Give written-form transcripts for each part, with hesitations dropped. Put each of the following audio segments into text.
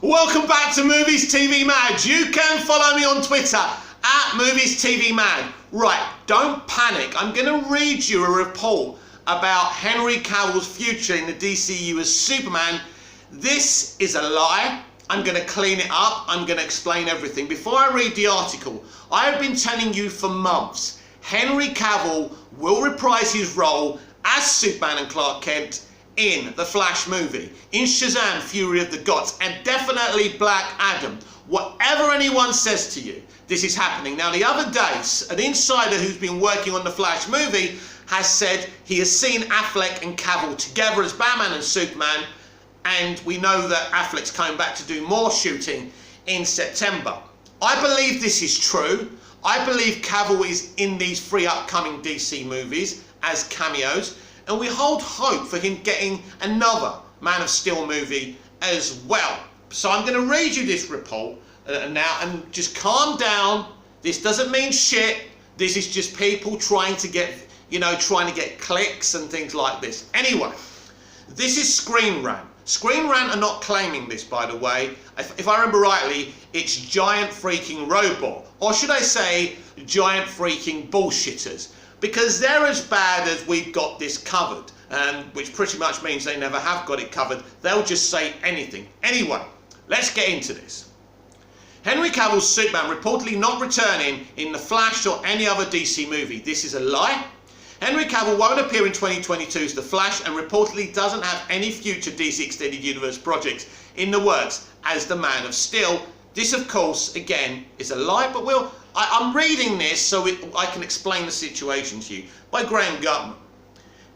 Welcome back to Movies TV Mad. You can follow me on Twitter at Movies TV Mad. Right, don't panic. I'm going to read you a report about Henry Cavill's future in the DCU as Superman. This is a lie. I'm going to clean it up. I'm going to explain everything. Before I read the article, I have been telling you for months, Henry Cavill will reprise his role as Superman and Clark Kent in the Flash movie, in Shazam! Fury of the Gods, and definitely Black Adam. Whatever anyone says to you, this is happening. Now, the other day, an insider who's been working on the Flash movie has said he has seen Affleck and Cavill together as Batman and Superman, and we know that Affleck's coming back to do more shooting in September. I believe this is true. I believe Cavill is in these 3 upcoming DC movies as cameos, and we hold hope for him getting another Man of Steel movie as well. So I'm going to read you this report now, and just calm down. This doesn't mean shit. This is just people trying to get, trying to get clicks and things like this. Anyway, this is Screen Rant. Screen Rant are not claiming this, by the way. If I remember rightly, it's Giant Freaking Robot. Or should I say, Giant Freaking Bullshitters. Because they're as bad as we've got this covered. Which pretty much means they never have got it covered. They'll just say anything. Anyway, let's get into this. Henry Cavill's Superman reportedly not returning in The Flash or any other DC movie. This is a lie. Henry Cavill won't appear in 2022 as The Flash and reportedly doesn't have any future DC Extended Universe projects in the works as the Man of Steel. This, of course, again, is a lie, but I'm reading this so I can explain the situation to you, by Graham Gutman.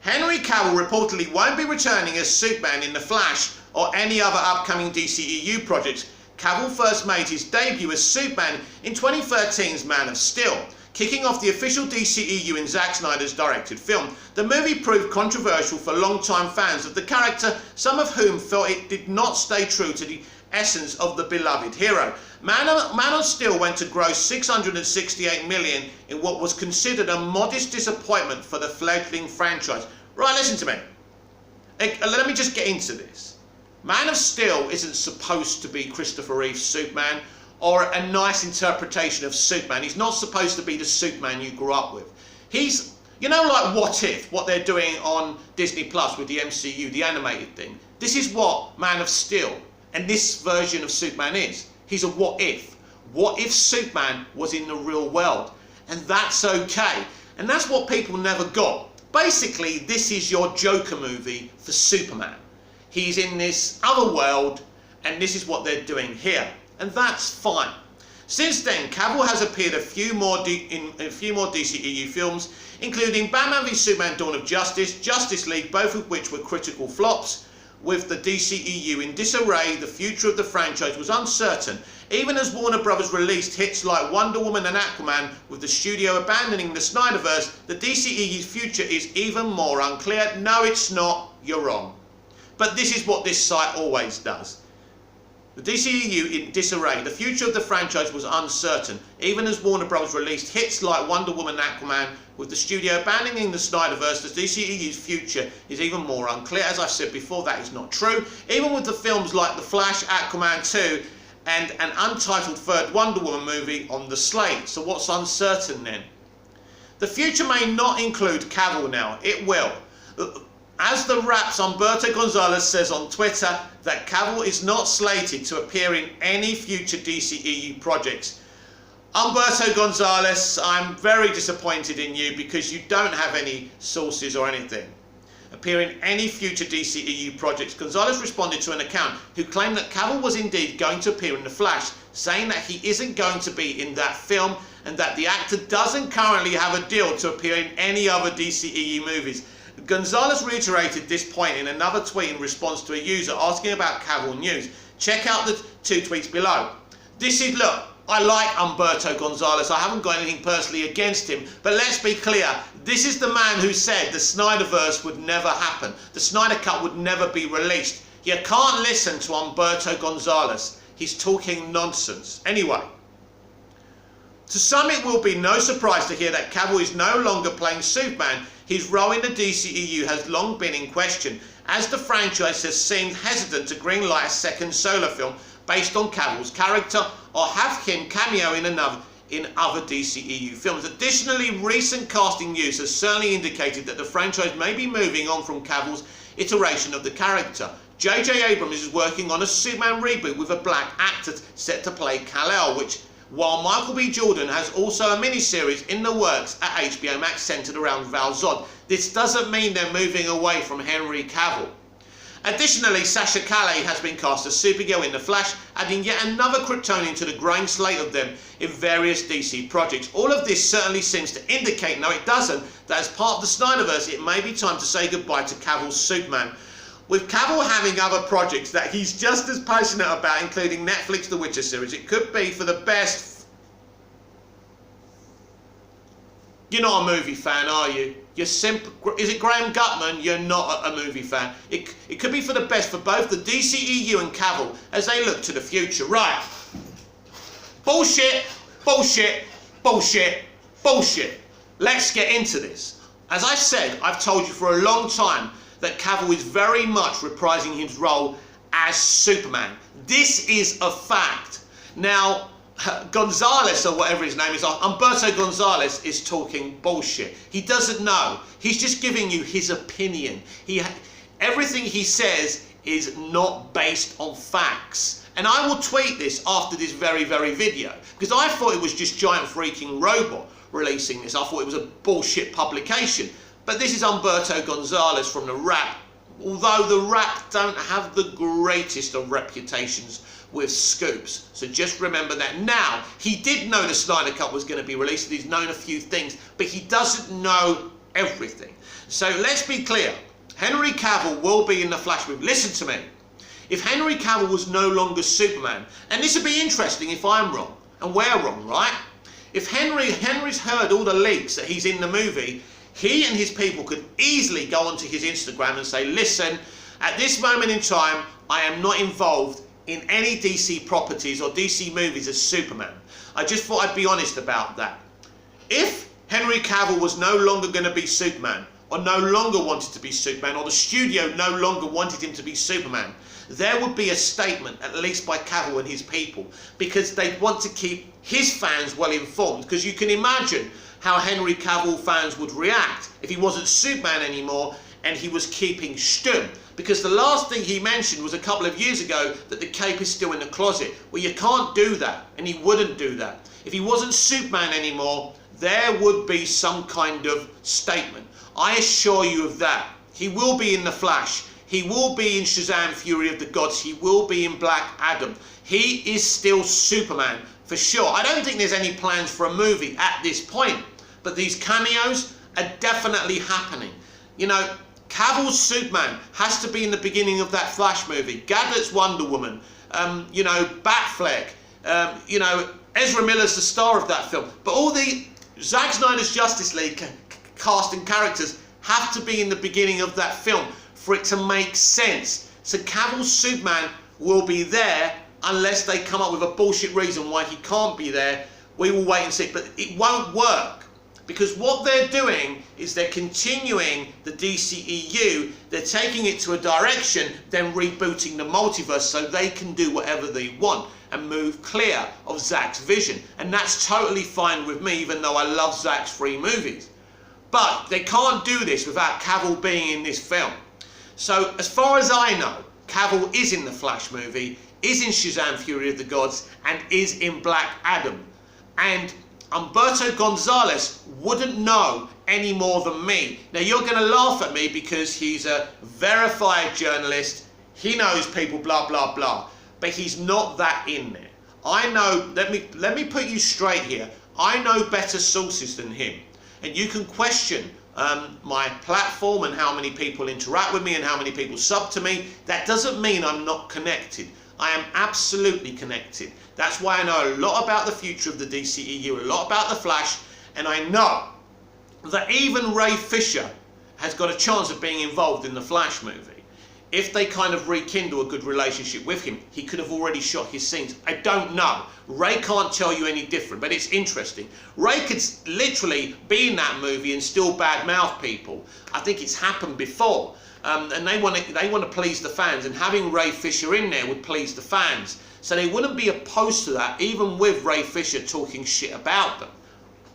Henry Cavill reportedly won't be returning as Superman in The Flash or any other upcoming DCEU projects. Cavill first made his debut as Superman in 2013's Man of Steel, kicking off the official DCEU in Zack Snyder's directed film. The movie proved controversial for long-time fans of the character, some of whom felt it did not stay true to the essence of the beloved hero. Man of Steel went to gross $668 million in what was considered a modest disappointment for the fledgling franchise. Right, listen to me. Let me just get into this. Man of Steel isn't supposed to be Christopher Reeve's Superman or a nice interpretation of Superman. He's not supposed to be the Superman you grew up with. He's, like What If, what they're doing on Disney Plus with the MCU, the animated thing. This is what Man of Steel and this version of Superman is. He's a what if. What if Superman was in the real world? And that's okay. And that's what people never got. Basically, this is your Joker movie for Superman. He's in this other world, and this is what they're doing here. And that's fine. Since then, Cavill has appeared in a few more DCEU films, including Batman v Superman: Dawn of Justice, Justice League, both of which were critical flops. With the DCEU in disarray, the future of the franchise was uncertain. Even as Warner Bros. Released hits like Wonder Woman and Aquaman, with the studio abandoning the Snyderverse, the DCEU's future is even more unclear. No, it's not. You're wrong. But this is what this site always does. The DCEU in disarray, the future of the franchise was uncertain, even as Warner Bros. Released hits like Wonder Woman and Aquaman, with the studio abandoning the Snyderverse, the DCEU's future is even more unclear. As I've said before, that is not true. Even with the films like The Flash, Aquaman 2, and an untitled third Wonder Woman movie on the slate. So what's uncertain then? The future may not include Cavill now. It will. As the Rap's Humberto Gonzalez says on Twitter, that Cavill is not slated to appear in any future DCEU projects. Humberto Gonzalez, I'm very disappointed in you because you don't have any sources or anything. Appear in any future DCEU projects. Gonzalez responded to an account who claimed that Cavill was indeed going to appear in The Flash, saying that he isn't going to be in that film and that the actor doesn't currently have a deal to appear in any other DCEU movies. Gonzalez reiterated this point in another tweet in response to a user asking about Cavill news. Check out the 2 tweets below. Look, I like Humberto Gonzalez. I haven't got anything personally against him. But let's be clear. This is the man who said the Snyderverse would never happen. The Snyder Cut would never be released. You can't listen to Humberto Gonzalez. He's talking nonsense. Anyway. To some, it will be no surprise to hear that Cavill is no longer playing Superman. His role in the DCEU has long been in question, as the franchise has seemed hesitant to greenlight a second solo film, based on Cavill's character, or have him cameo in other DCEU films. Additionally, recent casting news has certainly indicated that the franchise may be moving on from Cavill's iteration of the character. J.J. Abrams is working on a Superman reboot with a black actor set to play Kal-El, which, while Michael B. Jordan has also a miniseries in the works at HBO Max centered around Val Zod. This doesn't mean they're moving away from Henry Cavill. Additionally, Sasha Calle has been cast as Supergirl in The Flash, adding yet another Kryptonian to the growing slate of them in various DC projects. All of this certainly seems to indicate, no it doesn't, that as part of the Snyderverse it may be time to say goodbye to Cavill's Superman. With Cavill having other projects that he's just as passionate about, including Netflix The Witcher series, it could be for the best. You're not a movie fan, are you? You're simple. Is it Graham Gutman? You're not a movie fan. It could be for the best for both the DCEU and Cavill as they look to the future. Right. Bullshit, bullshit, bullshit, bullshit. Let's get into this. As I said, I've told you for a long time that Cavill is very much reprising his role as Superman. This is a fact. Now, Gonzalez, or whatever his name is, Humberto Gonzalez, is talking bullshit. He doesn't know. He's just giving you his opinion. Everything he says is not based on facts. And I will tweet this after this very video, because I thought it was just Giant Freaking Robot releasing this. I thought it was a bullshit publication. But this is Humberto Gonzalez from The Wrap. Although The Wrap don't have the greatest of reputations with scoops. So just remember that. Now, he did know the Snyder Cut was going to be released, and he's known a few things, but he doesn't know everything. So let's be clear. Henry Cavill will be in the Flash movie. Listen to me. If Henry Cavill was no longer Superman, and this would be interesting if I'm wrong, and we're wrong, right? If Henry's heard all the leaks that he's in the movie, he and his people could easily go onto his Instagram and say, listen, at this moment in time, I am not involved in any DC properties or DC movies as Superman. I just thought I'd be honest about that. If Henry Cavill was no longer going to be Superman, or no longer wanted to be Superman, or the studio no longer wanted him to be Superman, there would be a statement, at least by Cavill and his people, because they'd want to keep his fans well informed, because you can imagine how Henry Cavill fans would react if he wasn't Superman anymore and he was keeping stum. Because the last thing he mentioned was a couple of years ago that the cape is still in the closet. Well, you can't do that, and he wouldn't do that. If he wasn't Superman anymore, there would be some kind of statement. I assure you of that. He will be in The Flash. He will be in Shazam! Fury of the Gods. He will be in Black Adam. He is still Superman, for sure. I don't think there's any plans for a movie at this point, but these cameos are definitely happening. You know, Cavill's Superman has to be in the beginning of that Flash movie. Gadget's Wonder Woman, you know, Batfleck, you know, Ezra Miller's the star of that film. But all the Zack Snyder's Justice League cast and characters have to be in the beginning of that film for it to make sense. So Cavill's Superman will be there unless they come up with a bullshit reason why he can't be there. We will wait and see. But it won't work. Because what they're doing is they're continuing the DCEU, they're taking it to a direction, then rebooting the multiverse so they can do whatever they want and move clear of Zack's vision. And that's totally fine with me, even though I love Zack's 3 movies. But they can't do this without Cavill being in this film. So as far as I know, Cavill is in the Flash movie, is in Shazam! Fury of the Gods, and is in Black Adam. And Humberto Gonzalez wouldn't know any more than me. Now you're going to laugh at me because he's a verified journalist, he knows people, blah blah blah, but he's not that in there. I know, let me put you straight here, I know better sources than him, and you can question my platform and how many people interact with me and how many people sub to me. That doesn't mean I'm not connected. I am absolutely connected. That's why I know a lot about the future of the DCEU, a lot about the Flash, and I know that even Ray Fisher has got a chance of being involved in the Flash movie. If they kind of rekindle a good relationship with him, he could have already shot his scenes. I don't know. Ray can't tell you any different, but it's interesting. Ray could literally be in that movie and still badmouth people. I think it's happened before. and they want to please the fans, and having Ray Fisher in there would please the fans. So they wouldn't be opposed to that, even with Ray Fisher talking shit about them.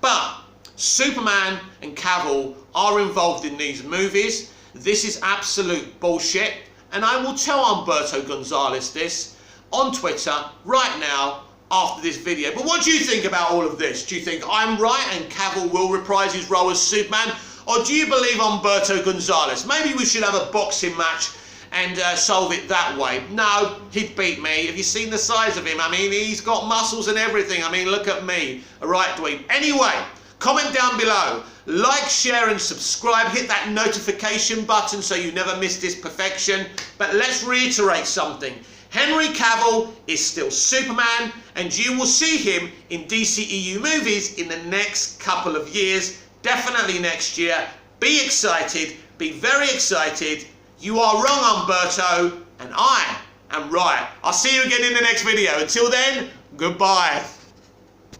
But Superman and Cavill are involved in these movies. This is absolute bullshit, and I will tell Humberto Gonzalez this on Twitter right now after this video. But what do you think about all of this? Do you think I'm right and Cavill will reprise his role as Superman? Or do you believe Humberto Gonzalez? Maybe we should have a boxing match and solve it that way. No, he'd beat me. Have you seen the size of him? I mean, he's got muscles and everything. I mean, look at me. A right dweeb. Anyway, comment down below. Like, share and subscribe. Hit that notification button so you never miss this perfection. But let's reiterate something. Henry Cavill is still Superman, and you will see him in DCEU movies in the next couple of years. Definitely next year. Be excited. Be very excited. You are wrong, Humberto, and I am right. I'll see you again in the next video. Until then, goodbye.